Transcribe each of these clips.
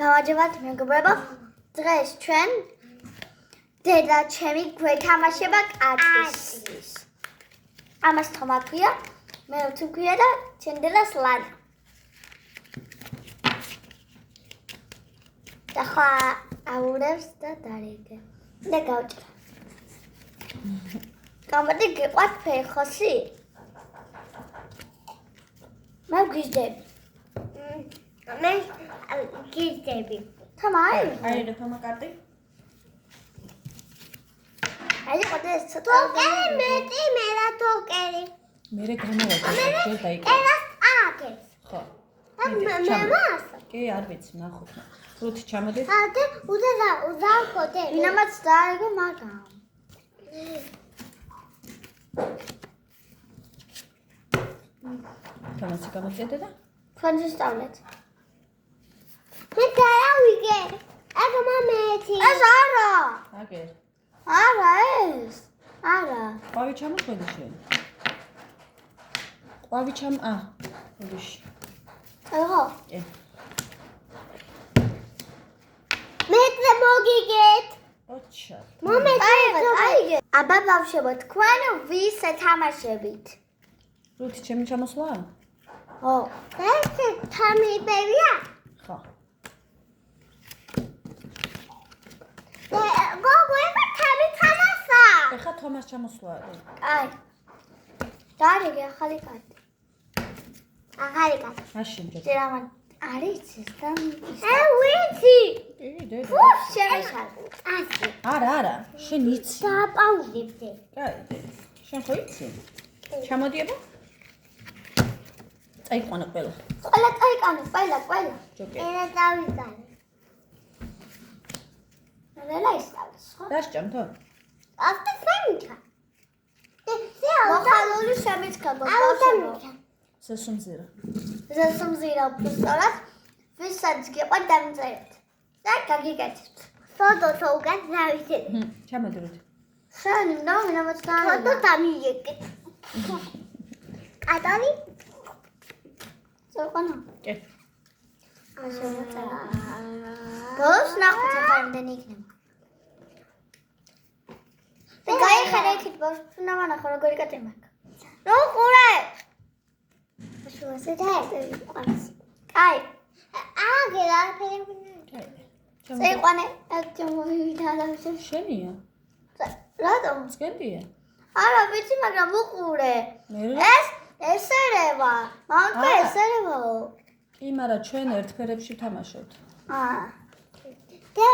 გამარჯობათ მეგობრებო. დღეს ჩვენ დედა ჩემი გვეთამაშება კატის. ამას თომა ქვია, მე თუ ქვია და ჩემ დედას ლანა. და ხა აურევს და დარიგე. და გავჭრა. გამარჯი გიყვართ ფეხოსი? მე გიზდები. მე გიზდები. თამარი? აი რა თომა კარტი? აი ყოდეს ცოტა. თოკერი მეტი მე რა თოკერი. მე გამოვადა ჯერ დაიკე. ერას აკეთს. ხო. მე მას. კი არ ვიცი ნახოთ. რუთი ჩამოდი. და უზავხოდე. ვინამაც დაიგო მაგამ. თამაში გამოწედე და თქვენ ვისწავლეთ. მე დაავიგე. აგ მამეთი. ეს არა. აგერ. არა ეს. არა. ყვავი ჩამოხვედი შენ. ყვავი ოდიში. აიღო. კი. მე მოგიგეთ. ოჩა. მომენტი აიღე. აბა ბავშვებო, თქვენ ვის ეთამაშებით? რუთი ჩემი ჩამოსვლა? ო, ეს თამიბებია? ხო. გოგო, ეხა თამი თამასა. ეხა თომას ჩამოსვლა. აი. დარიგე ახალი კარტი. ახალი კარტი. მაშინ ჯერ. ძერამან არის ეს და ვიცი. კი, დედა. ფუშ შემეშალე. ასე. არა, შენ იცი. დააპაუზებდე. კაი, შენ ხო იცი? ჩამოდიება? წაიყვანა ყველა. ყველა წაიკანო, ყველა. ჯოკი. ერა დავიკანე. რელა ისწავლეს, ხო? დასჭამთო? ასე სამიქა. მოხალული შემიჩქა ბავშვებო. სასუმზირო. ზესუმზირო უბრალოდ ვისაც გიყვართ დამწერეთ. და გაგიგეთით. ფოტო უკან დავიცეთ. ჩამოდი რუთი. შენ ნომინამაც დააიღე. ფოტო დამიეკე. კატალი? ზოყანო. კი. ასე მოწერა. ბოლოს ნახოთ ახალდენი იქნება. და გაიხარეთ ბავშვს ნამანახო როგორი კატი მაქვს. რო ყურე. შუაზე დაეყავს. აი. აგერა ფერები. წეიყვანე, აქ ჩამოვიდა და შენია? რატომ? სკენდია? არა, ვიცი, მაგრამ უყურე. მე ესერევა. მამთქო ესერევაო. კი, მაგრამ ჩვენ ერთფერებში ვთამაშობთ. დე,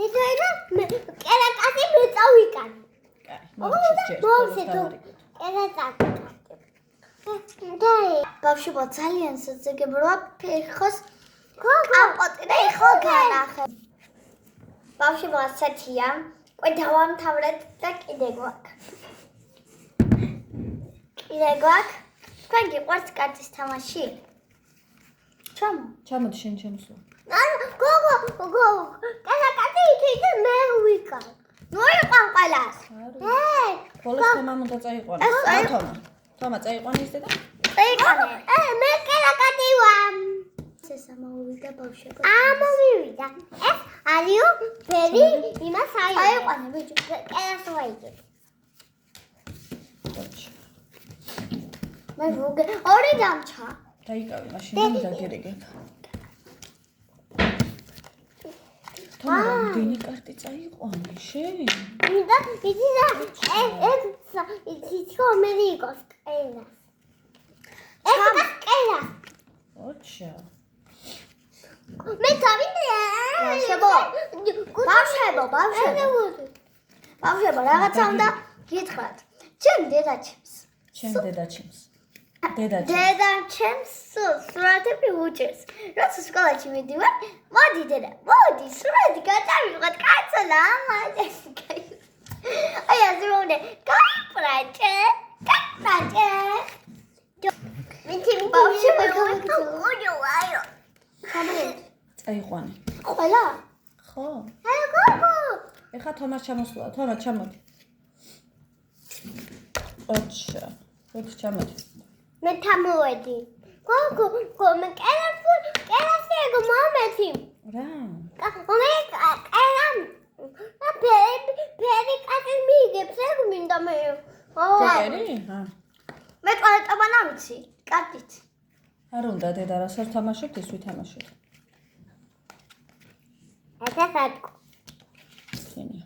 იდეა მე კერაკატი მეწავიკან. კაი, მოვიჩერე. კერაკატი. დაი. ბავშვებო, ძალიან საციგებროა ფეხოს კაპოტი და ეხლა განახე. ბავშვებო, ასეთია. ყო დავამთავრეთ და კიდე გვაქვს. თქვენ გიყვართ კარტის თამაში? ჩამოდი შენ ჩამოსვლა. გოგო, კერაკატი იქით მე ვიკავ. ნუ იყვან ყველას. ბოლოს თომამ უნდა წაიყვანა. თომა წაიყვანა ის დედა? წაიყვანე. მე კერაკატი ვარ. შესამოვიდა ბავშვებო. ამოვიდა. ეს არიო ბერი იმას აიყვანე ბიჭო. კერას ვაიგე. ოჩა. მე ვუგე ორი დამჩა. დაიკავე მაშინ დაგერეგე. თომა რამდენი კარტი წაიყვანე შენ? მინდა იცი და იცი მე იყოს კერას. ეს კერა. ოჩა. მე გავიდე. ბავშვებო, რაღაცა უნდა გითხრათ. ჩემ დედაჩემს. დედაჩემს სურათები უჭერს. როცა სკოლაში მიდივარ, მოდი დედა, მოდი სურათი გადავიღოთ, კაცოლა ამას. აი ასე მომდე, გაიბრაჭე. მითი ბავშვებო, აიო. წაიყვანე. ყველა? ხო. გოგო. ეხა თომას ჩამოსვლა. თომა ჩამოდი. ოჩა. რუთი ჩამოდი. მე თამოვედი. გოგო, მე კერასი მამეთი. რა? ვიცი, კარგით. არ უნდა დედა რას არ თამაშობთ, ის ვითამაშოთ. ათასატკო. შენი.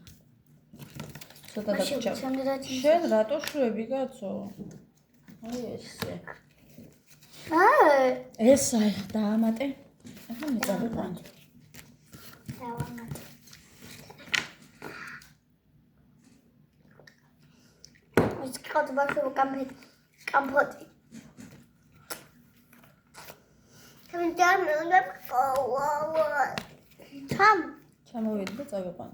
ცოტა მაშინ დაგჭა. ჩემი რაც შენ რატო შვები, კაცო? აი ესე. ეს აი დაამატე. ახლა მეწავეყან. დავამატე. ის ყავდა ბავშვებო კამფოტი. Tam. ჩამოვიდი და წავიყვან.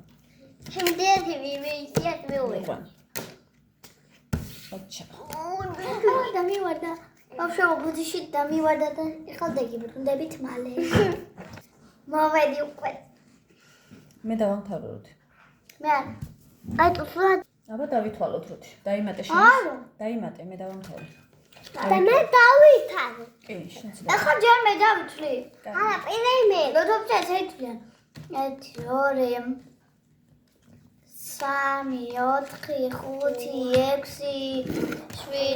Tam. აჩა. დამივარდა. ბავშვებო ბუდიში დამივარდა და ეხლა დეგიბრუნდებით მალე. მოვედი უკვე. მე დავამთავროთ. მე არ. აი თულა აბა დავითვალოთ როდი. დაიმატე არა. შენ. დაიმატე, მე დავამთავრე. და მე დავითარე. კი, შენც და. ეხლა ჯერ მე დავთვლი. არა, პირველი მე. როდესაც ეცვლიან. 1 2 3 4 5 6 7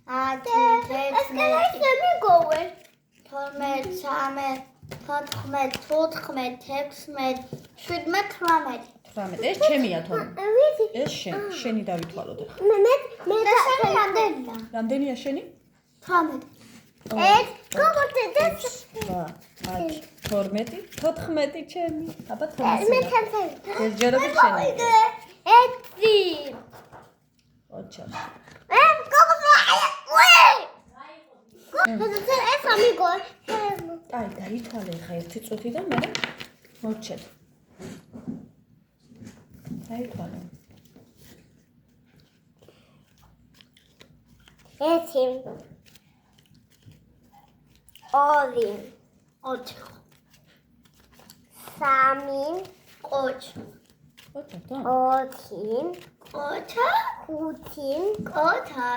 8 9 10 11 მიგოვე. 12 13 14 15 16 17 18. ეს ჩემია თორე. ვიცი. ეს შენი დავითვალოთ ახლა. მე და შენი რამდენია? რამდენია შენი? 18 ეს გოგოთეს 12 14 ჩემი. აბა მე 12. თამთები. ეს ჯერობით შენი. ეთი. ოჩა. ეს ამიგო. აი დაითვალე ხა ერთი წუთი და მე მოვჩეთ. დაითვალე. ერთი. ორი. 4 სამი. ოჩ ოჩა და. ოთხი. ოჩა ხუთი. ოთა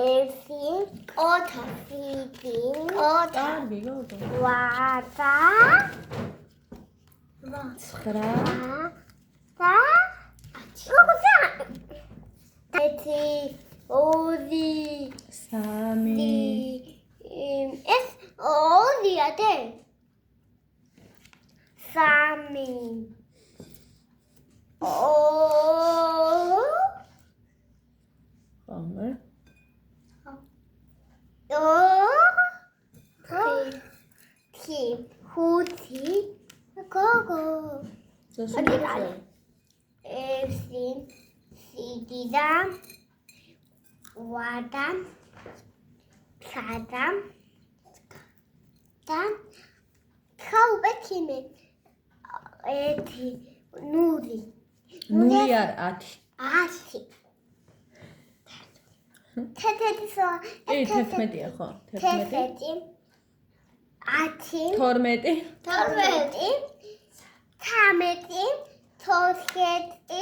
ერთი. ოთა ხუთი. ოთა კარგი გოგო. ვაცა. 9 და გოგოცა. ერთი. ორი. 3 ეს ორია და სამი. ხომე. ხუთი. გოგო. ზუსტად. ერთი. სიდიდა. ვადა. სადა. და ხაუბეთიმე. ერთი. ნული. ნული არ 10. 10. თეთრი სო. კი 11-ია ხო? 11. თეთრი. 10. 12. 12 13. 14.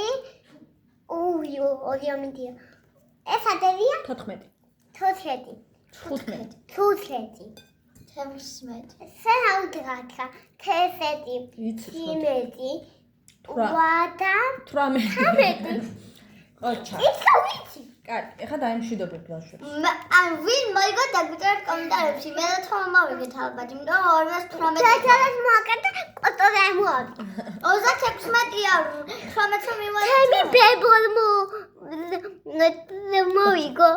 უიო, ორიომიდია. ეს ადევია? 14. 14. 15. 15. 17 საუდრაკა. თესეთი. იცი. იმედი. თვრა. ვადა. 18. ოჩა. იცი ვიცი. კარგი, ეხლა დაიმშვიდობებ ბავშვებს. ან ვინ მოიგო დაგვიწერეთ კომენტარებში მე და თომა მოვიგეთ ალბათ იმიტომ რომ 218 თეთრად მოაკეთა კოტორე მოაქვს. 36-ია 18 მივარდა ჩემი ბებოლ მოიგო.